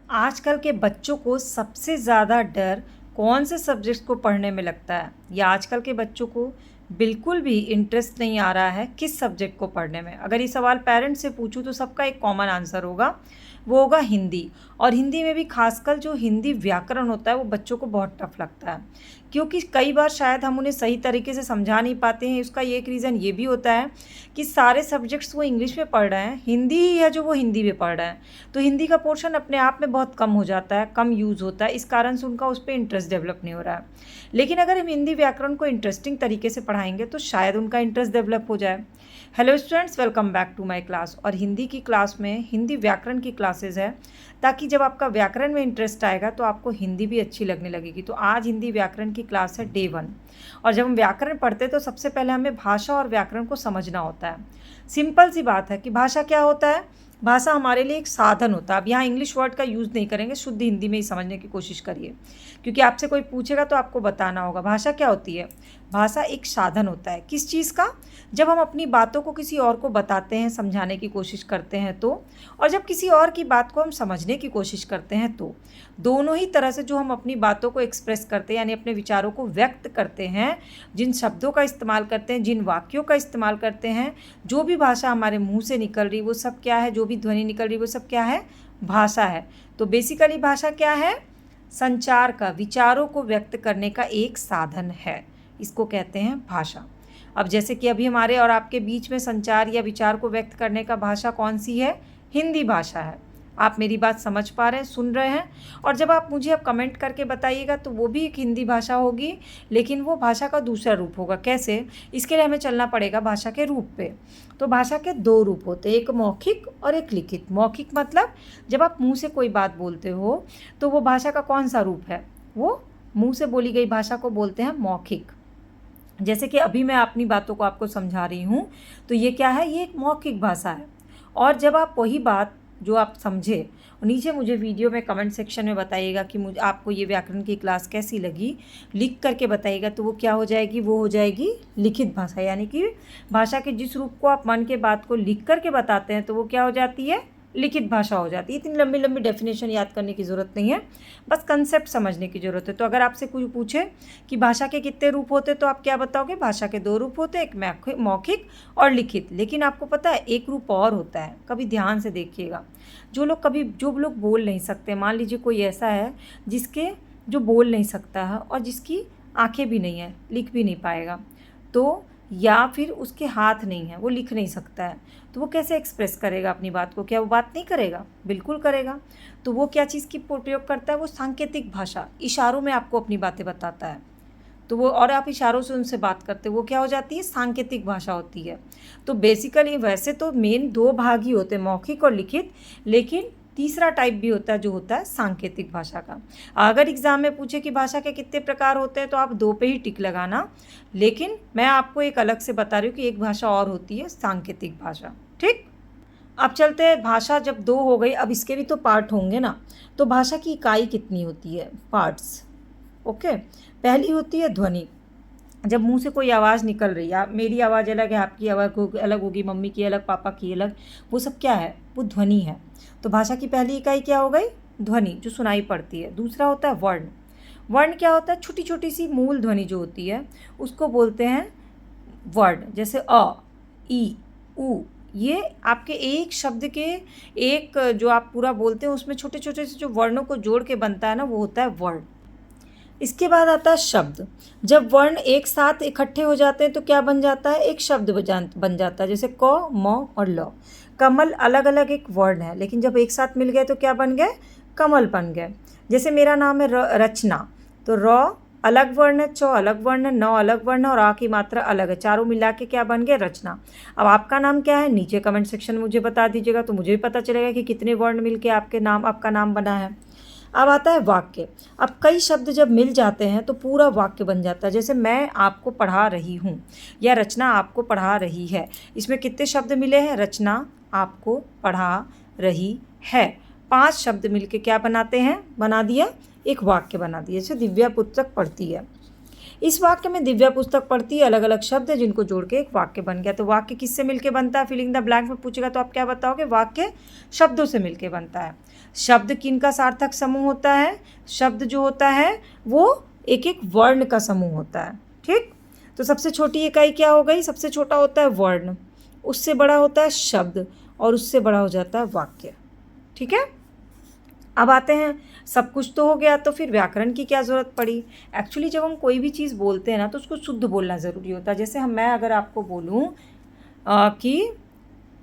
आजकल के बच्चों को सबसे ज़्यादा डर कौन से सब्जेक्ट को पढ़ने में लगता है, या आजकल के बच्चों को बिल्कुल भी इंटरेस्ट नहीं आ रहा है किस सब्जेक्ट को पढ़ने में? अगर ये सवाल पेरेंट्स से पूछूं तो सबका एक कॉमन आंसर होगा, वो होगा हिंदी। और हिंदी में भी खासकर जो हिंदी व्याकरण होता है वो बच्चों को बहुत टफ लगता है, क्योंकि कई बार शायद हम उन्हें सही तरीके से समझा नहीं पाते हैं। उसका एक रीज़न ये भी होता है कि सारे सब्जेक्ट्स वो इंग्लिश में पढ़ रहे हैं, हिंदी ही है जो वो हिंदी में पढ़ रहे हैं, तो हिंदी का पोर्शन अपने आप में बहुत कम हो जाता है, कम यूज़ होता है। इस कारण से उनका उस पर इंटरेस्ट डेवलप नहीं हो रहा है। लेकिन अगर हम हिंदी व्याकरण को इंटरेस्टिंग तरीके से पढ़ाएंगे तो शायद उनका इंटरेस्ट डेवलप हो जाए। Hello students, welcome back to my class. और हिंदी की क्लास में हिंदी व्याकरण की क्लासेस है, ताकि जब आपका व्याकरण में इंटरेस्ट आएगा तो आपको हिंदी भी अच्छी लगने लगेगी। तो आज हिंदी व्याकरण की क्लास है डे 1। और जब हम व्याकरण पढ़ते हैं तो सबसे पहले हमें भाषा और व्याकरण को समझना होता है। सिंपल सी बात है कि भाषा क्या होता है। भाषा हमारे लिए एक साधन होता है। अब यहाँ इंग्लिश वर्ड का यूज़ नहीं करेंगे, शुद्ध हिंदी में ही समझने की कोशिश करिए, क्योंकि आपसे कोई पूछेगा तो आपको बताना होगा भाषा क्या होती है। भाषा एक साधन होता है किस चीज़ का? जब हम अपनी बातों को किसी और को बताते हैं, समझाने की कोशिश करते हैं तो, और जब किसी और की बात को हम समझने की कोशिश करते हैं तो, दोनों ही तरह से जो हम अपनी बातों को एक्सप्रेस करते हैं, यानी अपने विचारों को व्यक्त करते हैं, जिन शब्दों का इस्तेमाल करते हैं, जिन वाक्यों का इस्तेमाल करते हैं, जो भी भाषा हमारे मुंह से निकल रही वो सब क्या है, जो भी ध्वनि निकल रही वो सब क्या है, भाषा है। तो बेसिकली भाषा क्या है? संचार का, विचारों को व्यक्त करने का एक साधन है, इसको कहते हैं भाषा। अब जैसे कि अभी हमारे और आपके बीच में संचार या विचार को व्यक्त करने का भाषा कौन सी है? हिंदी भाषा है। आप मेरी बात समझ पा रहे हैं, सुन रहे हैं? और जब आप मुझे अब कमेंट करके बताइएगा तो वो भी एक हिंदी भाषा होगी, लेकिन वो भाषा का दूसरा रूप होगा। कैसे? इसके लिए हमें चलना पड़ेगा भाषा के रूप पे। तो भाषा के दो रूप होते हैं, एक मौखिक और एक लिखित। मौखिक मतलब जब आप मुँह से कोई बात बोलते हो तो वो भाषा का कौन सा रूप है? वो मुँह से बोली गई भाषा को बोलते हैं मौखिक। जैसे कि अभी मैं अपनी बातों को आपको समझा रही हूँ, तो ये क्या है? ये एक मौखिक भाषा है। और जब आप वही बात जो आप समझे, नीचे मुझे वीडियो में कमेंट सेक्शन में बताइएगा कि मुझे आपको ये व्याकरण की क्लास कैसी लगी, लिख करके बताइएगा। तो वो क्या हो जाएगी? वो हो जाएगी लिखित भाषा। यानी कि भाषा के जिस रूप को आप मन के बात को लिख करके बताते हैं तो वो क्या हो जाती है? लिखित भाषा हो जाती है। इतनी लंबी लंबी डेफिनेशन याद करने की ज़रूरत नहीं है, बस कंसेप्ट समझने की ज़रूरत है। तो अगर आपसे कोई पूछे कि भाषा के कितने रूप होते तो आप क्या बताओगे? भाषा के दो रूप होते हैं, एक मौखिक और लिखित। लेकिन आपको पता है एक रूप और होता है, कभी ध्यान से देखिएगा। जो लोग बोल नहीं सकते, मान लीजिए कोई ऐसा है जो बोल नहीं सकता है और जिसकी आंखें भी नहीं है, लिख भी नहीं पाएगा, तो या फिर उसके हाथ नहीं है, वो लिख नहीं सकता है, तो वो कैसे एक्सप्रेस करेगा अपनी बात को? क्या वो बात नहीं करेगा? बिल्कुल करेगा। तो वो क्या चीज़ की प्रयोग करता है? वो सांकेतिक भाषा, इशारों में आपको अपनी बातें बताता है। तो वो, और आप इशारों से उनसे बात करते हो, वो क्या हो जाती है? सांकेतिक भाषा होती है। तो बेसिकली वैसे तो मेन दो भाग ही होते हैं, मौखिक और लिखित, लेकिन तीसरा टाइप भी होता है जो होता है सांकेतिक भाषा का। अगर एग्जाम में पूछे कि भाषा के कितने प्रकार होते हैं तो आप दो पे ही टिक लगाना, लेकिन मैं आपको एक अलग से बता रही हूँ कि एक भाषा और होती है सांकेतिक भाषा। ठीक, अब चलते हैं। भाषा जब दो हो गई, अब इसके भी तो पार्ट होंगे ना। तो भाषा की इकाई कितनी होती है? पार्ट्स। ओके, पहली होती है ध्वनि। जब मुंह से कोई आवाज़ निकल रही है, मेरी आवाज़ अलग है, आपकी आवाज़ अलग होगी, मम्मी की अलग, पापा की अलग, वो सब क्या है? वो ध्वनि है। तो भाषा की पहली इकाई क्या हो गई? ध्वनि, जो सुनाई पड़ती है। दूसरा होता है वर्ण। वर्ण क्या होता है? छोटी छोटी सी मूल ध्वनि जो होती है उसको बोलते हैं वर्ण। जैसे अ, ई, उ, ये आपके एक शब्द के, एक जो आप पूरा बोलते हैं उसमें छोटे छोटे से जो वर्णों को जोड़ के बनता है ना, वो होता है वर्ण। इसके बाद आता है शब्द। जब वर्ण एक साथ इकट्ठे हो जाते हैं तो क्या बन जाता है? एक शब्द बन जाता है। जैसे क, म और ल। कमल अलग अलग एक वर्ण है, लेकिन जब एक साथ मिल गए तो क्या बन गए? कमल बन गए। जैसे मेरा नाम है रचना, तो र अलग वर्ण है, च अलग वर्ण है, न अलग वर्ण है और आ की मात्रा अलग है, चारों मिला के क्या बन गए? रचना। अब आपका नाम क्या है? नीचे कमेंट सेक्शन में मुझे बता दीजिएगा, तो मुझे भी पता चलेगा कि कितने वर्ण मिल के आपका नाम बना है। अब आता है वाक्य। अब कई शब्द जब मिल जाते हैं तो पूरा वाक्य बन जाता है। जैसे मैं आपको पढ़ा रही हूँ या रचना आपको पढ़ा रही है, इसमें कितने शब्द मिले हैं? रचना आपको पढ़ा रही है, 5 शब्द मिलके क्या बनाते हैं? बना दिया एक वाक्य बना दिया। जैसे दिव्या पुस्तक पढ़ती है। इस वाक्य में दिव्या पुस्तक पढ़ती है अलग अलग शब्द है जिनको जोड़ के एक वाक्य बन गया। तो वाक्य किससे मिलके बनता है, फिलिंग द ब्लैंक में पूछेगा तो आप क्या बताओगे, वाक्य शब्दों से मिलके बनता है। शब्द किन का सार्थक समूह होता है, शब्द जो होता है वो एक एक वर्ण का समूह होता है। ठीक, तो सबसे छोटी इकाई क्या हो गई, सबसे छोटा होता है वर्ण, उससे बड़ा होता है शब्द और उससे बड़ा हो जाता है वाक्य। ठीक है, अब आते हैं, सब कुछ तो हो गया तो फिर व्याकरण की क्या ज़रूरत पड़ी। एक्चुअली जब हम कोई भी चीज़ बोलते हैं ना तो उसको शुद्ध बोलना ज़रूरी होता है। जैसे मैं अगर आपको बोलूँ कि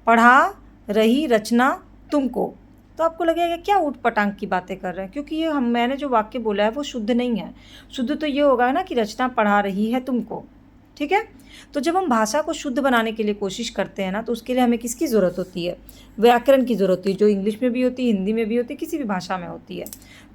पढ़ा रही रचना तुमको, तो आपको लगेगा क्या ऊट पटांग की बातें कर रहे हैं, क्योंकि ये मैंने जो वाक्य बोला है वो शुद्ध नहीं है। शुद्ध तो ये होगा ना कि रचना पढ़ा रही है तुमको। ठीक है, तो जब हम भाषा को शुद्ध बनाने के लिए कोशिश करते हैं ना तो उसके लिए हमें किसकी ज़रूरत होती है, व्याकरण की ज़रूरत होती है, जो इंग्लिश में भी होती है, हिंदी में भी होती है, किसी भी भाषा में होती है।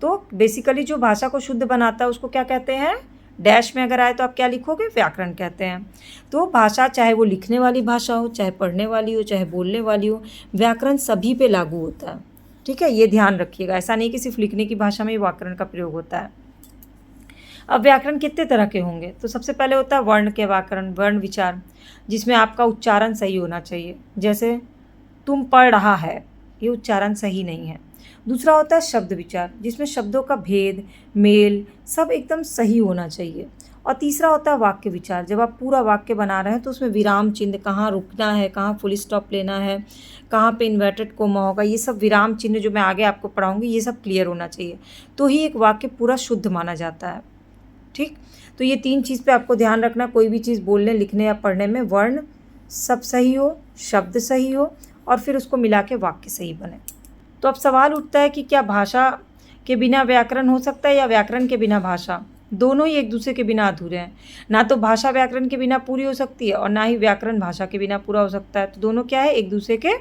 तो बेसिकली जो भाषा को शुद्ध बनाता है उसको क्या कहते हैं, डैश में अगर आए तो आप क्या लिखोगे, व्याकरण कहते हैं। तो भाषा चाहे वो लिखने वाली भाषा हो, चाहे पढ़ने वाली हो, चाहे बोलने वाली हो, व्याकरण सभी पे लागू होता है। ठीक है, ये ध्यान रखिएगा, ऐसा नहीं कि सिर्फ लिखने की भाषा में व्याकरण का प्रयोग होता है। अब व्याकरण कितने तरह के होंगे, तो सबसे पहले होता है वर्ण के व्याकरण, वर्ण विचार, जिसमें आपका उच्चारण सही होना चाहिए। जैसे तुम पढ़ रहा है, ये उच्चारण सही नहीं है। दूसरा होता है शब्द विचार, जिसमें शब्दों का भेद, मेल सब एकदम सही होना चाहिए। और तीसरा होता है वाक्य विचार, जब आप पूरा वाक्य बना रहे हैं तो उसमें विराम चिन्ह, कहाँ रुकना है, कहाँ फुल स्टॉप लेना है, कहाँ पे इन्वर्टेड कोमा होगा, ये सब विराम चिन्ह जो मैं आगे आपको पढ़ाऊँगी ये सब क्लियर होना चाहिए, तो ही एक वाक्य पूरा शुद्ध माना जाता है। ठीक, तो ये 3 चीज़ पे आपको ध्यान रखना, कोई भी चीज़ बोलने, लिखने या पढ़ने में वर्ण सब सही हो, शब्द सही हो और फिर उसको मिला के वाक्य सही बने। तो अब सवाल उठता है कि क्या भाषा के बिना व्याकरण हो सकता है या व्याकरण के बिना भाषा, दोनों ही एक दूसरे के बिना अधूरे हैं। ना तो भाषा व्याकरण के बिना पूरी हो सकती है और ना ही व्याकरण भाषा के बिना पूरा हो सकता है। तो दोनों क्या है, एक दूसरे के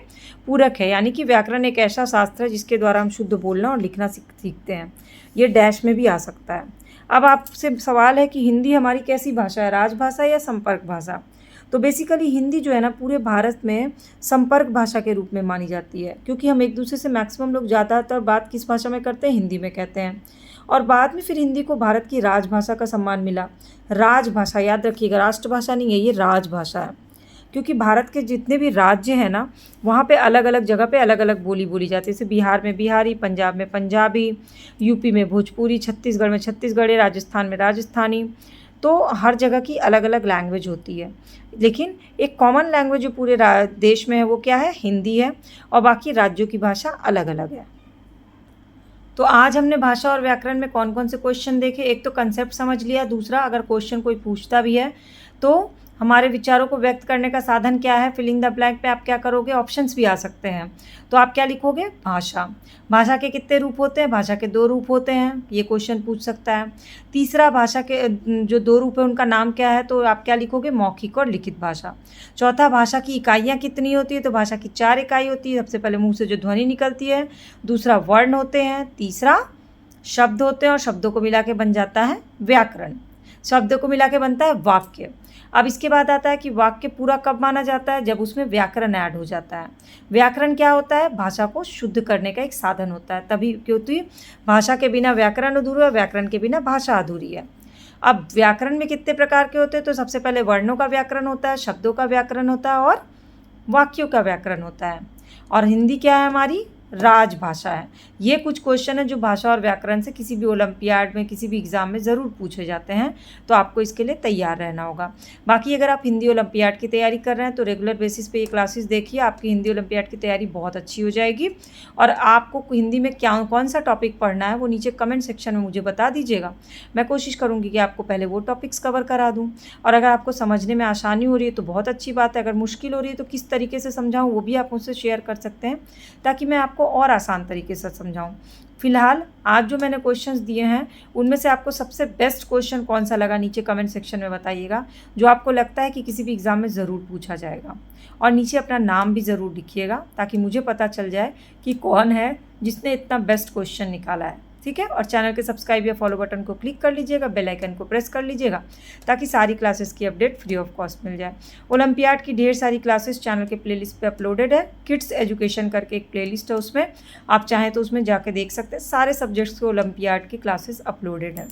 पूरक है। यानी कि व्याकरण एक ऐसा शास्त्र है जिसके द्वारा हम शुद्ध बोलना और लिखना सीखते हैं। ये डैश में भी आ सकता है। अब आपसे सवाल है कि हिंदी हमारी कैसी भाषा है, राजभाषा या संपर्क भाषा। तो बेसिकली हिंदी जो है ना पूरे भारत में संपर्क भाषा के रूप में मानी जाती है, क्योंकि हम एक दूसरे से मैक्सिमम लोग ज़्यादातर बात किस भाषा में करते हैं, हिंदी में कहते हैं। और बाद में फिर हिंदी को भारत की राजभाषा का सम्मान मिला। राजभाषा याद रखिएगा, राष्ट्रभाषा नहीं है, ये राजभाषा है, क्योंकि भारत के जितने भी राज्य हैं ना वहाँ पे अलग अलग जगह पे अलग अलग बोली बोली जाती है। जैसे बिहार में बिहारी, पंजाब में पंजाबी, यूपी में भोजपुरी, छत्तीसगढ़ में छत्तीसगढ़ी, राजस्थान में राजस्थानी। तो हर जगह की अलग अलग लैंग्वेज होती है, लेकिन एक कॉमन लैंग्वेज जो पूरे देश में है वो क्या है, हिंदी है, और बाकी राज्यों की भाषा अलग अलग है। तो आज हमने भाषा और व्याकरण में कौन कौन से क्वेश्चन देखे, एक तो कंसेप्ट समझ लिया, दूसरा अगर क्वेश्चन कोई पूछता भी है तो हमारे विचारों को व्यक्त करने का साधन क्या है, फिलिंग द ब्लैंक पे आप क्या करोगे, ऑप्शंस भी आ सकते हैं। तो आप क्या लिखोगे, भाषा। भाषा के कितने रूप होते हैं, भाषा के 2 रूप होते हैं, ये क्वेश्चन पूछ सकता है। तीसरा, भाषा के जो 2 रूप है उनका नाम क्या है, तो आप क्या लिखोगे, मौखिक और लिखित भाषा। चौथा, भाषा की इकाइयाँ कितनी होती है, तो भाषा की 4 इकाई होती है। सबसे पहले मुँह से जो ध्वनि निकलती है, दूसरा वर्ण होते हैं, तीसरा शब्द होते हैं और शब्दों को मिला के बन जाता है व्याकरण, शब्दों को मिला के बनता है वाक्य। अब इसके बाद आता है कि वाक्य पूरा कब माना जाता है, जब उसमें व्याकरण ऐड हो जाता है। व्याकरण क्या होता है, भाषा को शुद्ध करने का एक साधन होता है, तभी क्योंकि भाषा के बिना व्याकरण अधूरा है, व्याकरण के बिना भाषा अधूरी है। अब व्याकरण में कितने प्रकार के होते हैं, तो सबसे पहले वर्णों का व्याकरण होता है, शब्दों का व्याकरण होता है और वाक्यों का व्याकरण होता है। और हिंदी क्या है, हमारी राजभाषा है। ये कुछ क्वेश्चन है जो भाषा और व्याकरण से किसी भी ओलंपियाड में, किसी भी एग्ज़ाम में ज़रूर पूछे जाते हैं, तो आपको इसके लिए तैयार रहना होगा। बाकी अगर आप हिंदी ओलंपियाड की तैयारी कर रहे हैं तो रेगुलर बेसिस पे ये क्लासेस देखिए, आपकी हिंदी ओलंपियाड की तैयारी बहुत अच्छी हो जाएगी। और आपको हिंदी में क्या कौन सा टॉपिक पढ़ना है वो नीचे कमेंट सेक्शन में मुझे बता दीजिएगा। मैं कोशिश करूँगी कि आपको पहले वो टॉपिक्स कवर करा दूँ, और अगर आपको समझने में आसानी हो रही है तो बहुत अच्छी बात है, अगर मुश्किल हो रही है तो किस तरीके से समझाऊँ वो भी आप मुझसे शेयर कर सकते हैं, ताकि मैं आपको और आसान तरीके से समझाऊं। फिलहाल आज जो मैंने क्वेश्चंस दिए हैं उनमें से आपको सबसे बेस्ट क्वेश्चन कौन सा लगा, नीचे कमेंट सेक्शन में बताइएगा, जो आपको लगता है कि किसी भी एग्ज़ाम में ज़रूर पूछा जाएगा। और नीचे अपना नाम भी ज़रूर लिखिएगा, ताकि मुझे पता चल जाए कि कौन है जिसने इतना बेस्ट क्वेश्चन निकाला है। ठीक है, और चैनल के सब्सक्राइब या फॉलो बटन को क्लिक कर लीजिएगा, बेल आइकन को प्रेस कर लीजिएगा, ताकि सारी क्लासेस की अपडेट फ्री ऑफ कॉस्ट मिल जाए। ओलंपियाड की ढेर सारी क्लासेस चैनल के प्लेलिस्ट पे अपलोडेड है। किड्स एजुकेशन करके एक प्लेलिस्ट है, उसमें आप चाहें तो उसमें जाके देख सकते हैं, सारे सब्जेक्ट्स के ओलंपियाड की क्लासेस अपलोडेड हैं।